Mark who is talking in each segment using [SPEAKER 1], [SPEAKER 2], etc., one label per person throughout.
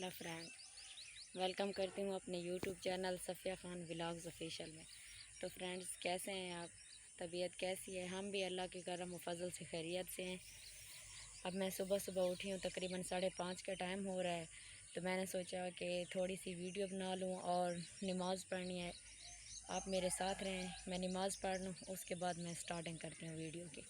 [SPEAKER 1] Hello friend, welcome करती हूँ अपने YouTube channel Safiya Khan vlogs official में। तो फ्रेंड्स, कैसे हैं आप? तबीयत कैसी है? हम भी अल्लाह के करम व फजल से खैरियत से हैं। अब मैं सुबह सुबह उठी हूँ, तकरीबन 5:30 का टाइम हो रहा है। तो मैंने सोचा कि थोड़ी सी वीडियो बना लूँ और नमाज़ पढ़नी है। आप मेरे साथ रहें, मैं नमाज़ पढ़ लूँ, उसके बाद मैं स्टार्टिंग करती हूँ वीडियो की।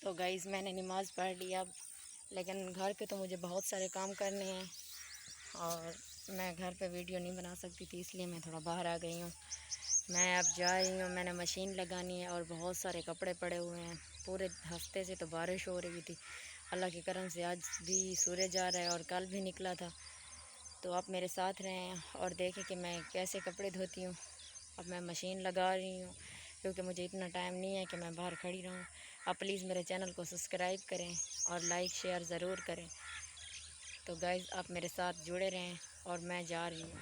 [SPEAKER 1] तो गाइज़, मैंने नमाज़ पढ़ ली अब, लेकिन घर के तो मुझे बहुत सारे काम करने हैं और मैं घर पे वीडियो नहीं बना सकती थी, इसलिए मैं थोड़ा बाहर आ गई हूँ। मैं अब जा रही हूँ, मैंने मशीन लगानी है और बहुत सारे कपड़े पड़े हुए हैं। पूरे हफ्ते से तो बारिश हो रही थी, अल्लाह के करम से आज भी सूरज आ रहा है और कल भी निकला था। तो आप मेरे साथ रहें और देखें कि मैं कैसे कपड़े धोती हूँ। अब मैं मशीन लगा रही हूँ क्योंकि मुझे इतना टाइम नहीं है कि मैं बाहर खड़ी रहूँ। आप प्लीज़ मेरे चैनल को सब्सक्राइब करें और लाइक शेयर ज़रूर करें। तो गाइज़, आप मेरे साथ जुड़े रहें और मैं जा रही हूँ।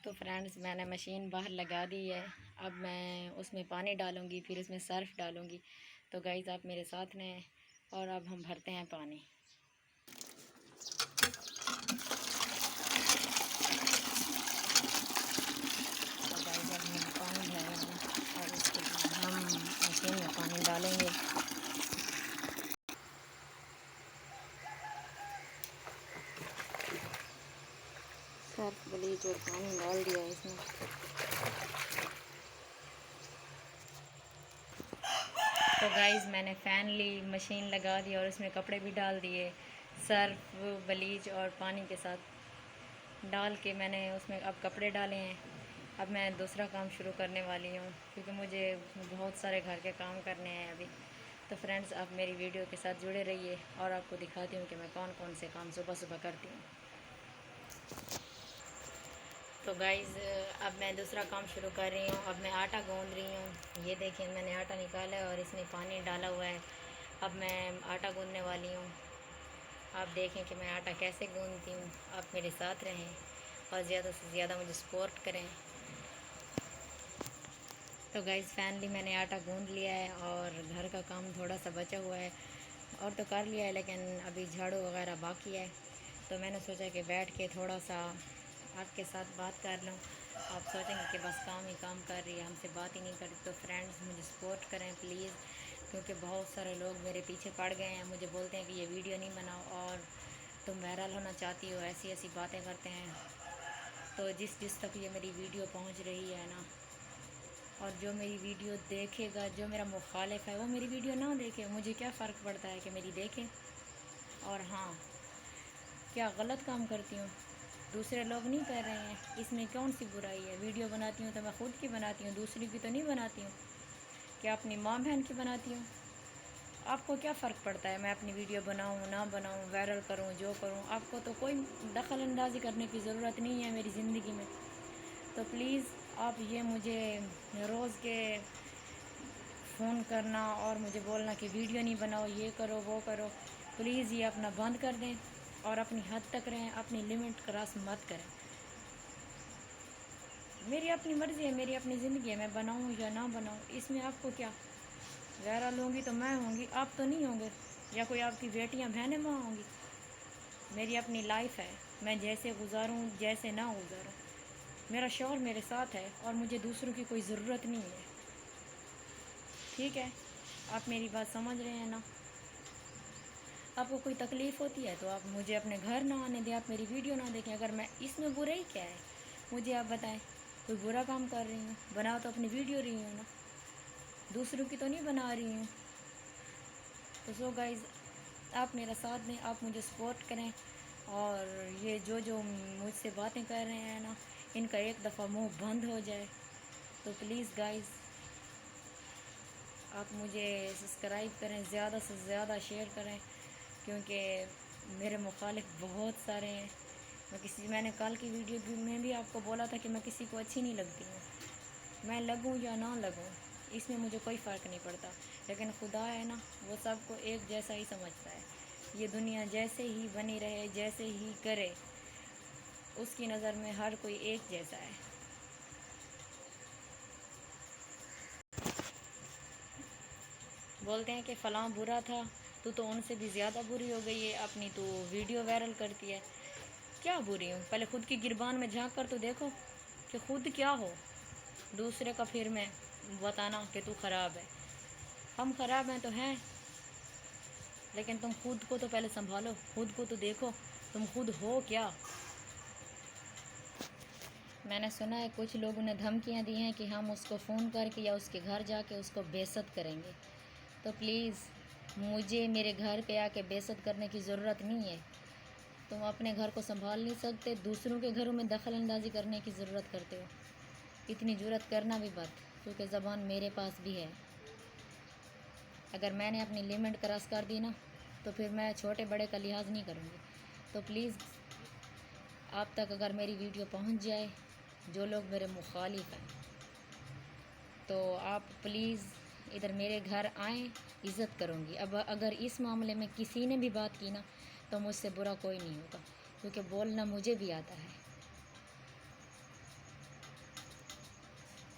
[SPEAKER 1] तो फ्रेंड्स, मैंने मशीन बाहर लगा दी है। अब मैं उसमें पानी डालूँगी, फिर उसमें सर्फ़ डालूँगी। तो गाइज़, आप मेरे साथ रहें और अब हम भरते हैं पानी। तो गाइज़, अब हम पानी भर रहे हैं और उसके बाद हम मशीन में पानी डालेंगे। सर्फ़, ब्लीच और पानी डाल दिया है इसमें। तो गाइज़, मैंने फ़ैन ली, मशीन लगा दी और उसमें कपड़े भी डाल दिए। सर्फ़, ब्लीच और पानी के साथ डाल के मैंने उसमें अब कपड़े डाले हैं। अब मैं दूसरा काम शुरू करने वाली हूँ क्योंकि मुझे बहुत सारे घर के काम करने हैं अभी। तो फ्रेंड्स, आप मेरी वीडियो के साथ जुड़े रहिए और आपको दिखाती हूँ कि मैं कौन कौन से काम सुबह सुबह करती हूँ। तो गाइज़, अब मैं दूसरा काम शुरू कर रही हूँ। अब मैं आटा गूँध रही हूँ। ये देखिए, मैंने आटा निकाला है और इसमें पानी डाला हुआ है। अब मैं आटा गूँधने वाली हूँ। आप देखें कि मैं आटा कैसे गूँधती हूँ। आप मेरे साथ रहें और ज़्यादा से ज़्यादा मुझे सपोर्ट करें। तो गाइज़, फाइनली मैंने आटा गूँध लिया है और घर का काम थोड़ा सा बचा हुआ है और तो कर लिया है, लेकिन अभी झाड़ू वगैरह बाकी है। तो मैंने सोचा कि बैठ के थोड़ा सा आपके साथ बात कर लूँ। आप सोचेंगे कि बस काम ही काम कर रही है, हमसे बात ही नहीं करती। तो फ्रेंड्स, मुझे सपोर्ट करें प्लीज़, क्योंकि बहुत सारे लोग मेरे पीछे पड़ गए हैं। मुझे बोलते हैं कि ये वीडियो नहीं बनाओ और तुम वायरल होना चाहती हो, ऐसी ऐसी बातें करते हैं। तो जिस जिस तक ये मेरी वीडियो पहुंच रही है ना, और जो मेरी वीडियो देखेगा, जो मेरा मुखालिफ है वो मेरी वीडियो ना देखे, मुझे क्या फ़र्क पड़ता है कि मेरी देखे। और हाँ, क्या गलत काम करती हूँ, दूसरे लोग नहीं कर रहे हैं, इसमें कौन सी बुराई है? वीडियो बनाती हूँ तो मैं ख़ुद की बनाती हूँ, दूसरी की तो नहीं बनाती हूँ। क्या अपनी माँ बहन की बनाती हूँ? आपको क्या फ़र्क पड़ता है मैं अपनी वीडियो बनाऊँ ना बनाऊँ, वायरल करूँ जो करूँ? आपको तो कोई दखल अंदाज़ी करने की ज़रूरत नहीं है मेरी ज़िंदगी में। तो प्लीज़ आप ये मुझे रोज़ के फ़ोन करना और मुझे बोलना कि वीडियो नहीं बनाओ, ये करो वो करो, प्लीज़ ये अपना बंद कर दें और अपनी हद तक रहें, अपनी लिमिट क्रॉस मत करें। मेरी अपनी मर्ज़ी है, मेरी अपनी ज़िंदगी है, मैं बनाऊँ या ना बनाऊँ, इसमें आपको क्या? वायरल होंगी तो मैं होंगी, आप तो नहीं होंगे, या कोई आपकी बेटियां बहनें माँ होंगी। मेरी अपनी लाइफ है, मैं जैसे गुजारूँ जैसे ना गुजारूँ, मेरा शौहर मेरे साथ है और मुझे दूसरों की कोई ज़रूरत नहीं है। ठीक है, आप मेरी बात समझ रहे हैं ना? आपको कोई तकलीफ़ होती है तो आप मुझे अपने घर ना आने दें, आप मेरी वीडियो ना देखें। अगर मैं इसमें बुराई क्या है, मुझे आप बताएं। कोई बुरा काम कर रही हूँ? बना तो अपनी वीडियो रही हूँ ना, दूसरों की तो नहीं बना रही हूँ। तो सो गाइज़, आप मेरा साथ दें, आप मुझे सपोर्ट करें। और ये जो मुझसे बातें कर रहे हैं ना, इनका एक दफ़ा मुंह बंद हो जाए। तो प्लीज़ गाइज़, आप मुझे सब्सक्राइब करें, ज़्यादा से ज़्यादा शेयर करें, क्योंकि मेरे मुखालिफ बहुत सारे हैं। मैंने कल की वीडियो में भी आपको बोला था कि मैं किसी को अच्छी नहीं लगती हूँ। मैं लगूँ या ना लगूँ, इसमें मुझे कोई फ़र्क नहीं पड़ता, लेकिन खुदा है ना, वो सबको एक जैसा ही समझता है। ये दुनिया जैसे ही बनी रहे, जैसे ही करे, उसकी नज़र में हर कोई एक जैसा है। बोलते हैं कि फ़लाँ बुरा था, तू तो उनसे भी ज़्यादा बुरी हो गई है, अपनी तो वीडियो वायरल करती है। क्या बुरी हूँ? पहले खुद की गिरबान में झांक कर तो देखो कि खुद क्या हो, दूसरे का फिर मैं बताना कि तू ख़राब है। हम ख़राब हैं तो हैं, लेकिन तुम खुद को तो पहले संभालो, खुद को तो देखो, तुम खुद हो क्या। मैंने सुना है कुछ लोगों ने धमकियां दी हैं कि हम उसको फ़ोन करके या उसके घर जाके उसको बेइज्जत करेंगे। तो प्लीज़, मुझे मेरे घर पे आके बेइज्जत करने की ज़रूरत नहीं है। तुम अपने घर को संभाल नहीं सकते, दूसरों के घरों में दखल अंदाज़ी करने की ज़रूरत करते हो। इतनी जुर्रत करना भी बात, क्योंकि ज़बान मेरे पास भी है। अगर मैंने अपनी लिमिट क्रॉस कर दी ना, तो फिर मैं छोटे बड़े का लिहाज नहीं करूँगी। तो प्लीज़, आप तक अगर मेरी वीडियो पहुँच जाए, जो लोग मेरे मुखालिफ हैं, तो आप प्लीज़ इधर मेरे घर आएँ, इज़्ज़त करूँगी। अब अगर इस मामले में किसी ने भी बात की ना, तो मुझसे बुरा कोई नहीं होगा, क्योंकि बोलना मुझे भी आता है।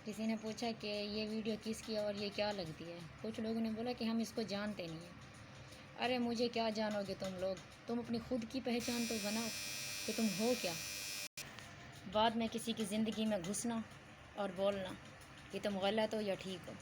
[SPEAKER 1] किसी ने पूछा कि ये वीडियो किसकी है और ये क्या लगती है। कुछ लोगों ने बोला कि हम इसको जानते नहीं हैं। अरे मुझे क्या जानोगे तुम लोग, तुम अपनी खुद की पहचान तो बनाओ कि तुम हो क्या। बाद में किसी की ज़िंदगी में घुसना और बोलना कि तुम गलत हो या ठीक हो।